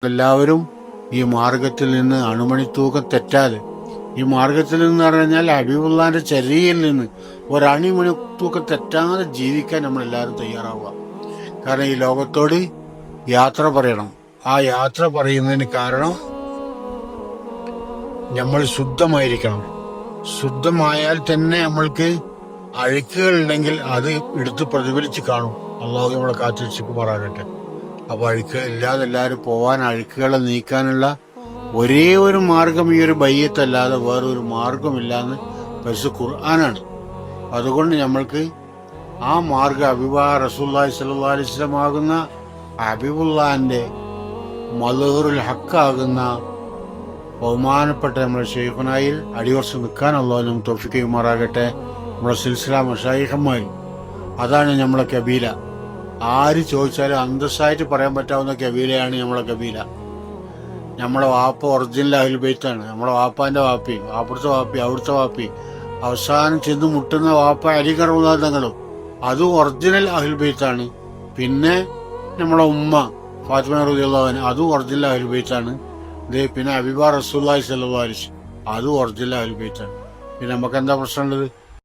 എല്ലാവരും ഈ മാർഗത്തിൽ നിന്ന് അണുമണിത്തൂക്കം തെറ്റാതെ, ഈ മാർഗത്തിൽ നിന്ന് പറഞ്ഞാൽ ഹബീബുള്ളാന്റെ ചര്യയിൽ നിന്ന് ഒരണുമണിത്തൂക്കം തെറ്റാതെ ജീവിക്കാൻ നമ്മളെല്ലാവരും തയ്യാറാവുക. കാരണം ഈ ലോകത്തോട് യാത്ര പറയണം. ആ യാത്ര പറയുന്നതിന് കാരണം നമ്മൾ ശുദ്ധമായിരിക്കണം. ശുദ്ധമായാൽ തന്നെ നമ്മൾക്ക് അഴുക്കുകൾ ഉണ്ടെങ്കിൽ അത് എടുത്ത് പ്രതിഫലിച്ച് കാണും. അള്ളാഹു നമ്മളെ കാത്തിരക്ഷിക്കുമാറാകട്ടെ. അപ്പൊ അഴുക്ക് ഇല്ലാതെ എല്ലാവരും പോവാൻ, അഴുക്കുകളെ നീക്കാനുള്ള ഒരേ ഒരു മാർഗം ഈ ഒരു ബയ്യത്തല്ലാതെ വേറൊരു മാർഗമില്ലാന്ന് പരിശുദ്ധ ഖുർആനാണ്. അതുകൊണ്ട് നമ്മൾക്ക് ആ മാർഗം റസൂലുള്ളാഹി സ്വല്ലല്ലാഹു അലൈഹി വസല്ലം ആകുന്ന ഹബീബുള്ളാന്റെ മദ്ഹറുൽ ഹഖാകുന്ന ബഹുമാനപ്പെട്ട നമ്മുടെ ശൈഖുനായിൽ അടിയുറച്ച് നിൽക്കാൻ അല്ലാഹു നമുക്ക് തൗഫീഖ് ചെയ്യുമാറാകട്ടെ. നമ്മുടെ സിൽസില മശായിഖന്മാർ, അതാണ് നമ്മളെ കബീല. ആര് ചോദിച്ചാലും അന്തസ്സായിട്ട് പറയാൻ പറ്റാവുന്ന കബീലയാണ് നമ്മളെ കബീല. നമ്മളെ വാപ്പ ഒറിജിനൽ അഹ്ലുൽ ബൈത്താണ്. നമ്മളെ വാപ്പാന്റെ വാപ്പി, അവിടുത്തെ വാപ്പി, അവിടുത്തെ വാപ്പി, അവസാനം ചെന്ന് മുട്ടുന്ന വാപ്പ അലി കറമുല്ലാഹു തങ്ങളും അതും ഒറിജിനൽ അഹ്ലുൽ ബൈത്താണ്. പിന്നെ നമ്മളെ ഉമ്മ ഫാത്തിമ റളിയല്ലാഹു അൻഹ അതും ഒറിജിനൽ അഹ്ലുൽ ബൈത്താണ്. പിന്നെ ഹബീബ റസൂലുള്ളാഹി സ്വല്ലല്ലാഹു അലൈഹി വസല്ലം അതും ഒറിജിനൽ അഹ്ലുൽ ബൈത്താണ്. പിന്നെ നമുക്ക് എന്താ പ്രശ്നമുള്ളത്?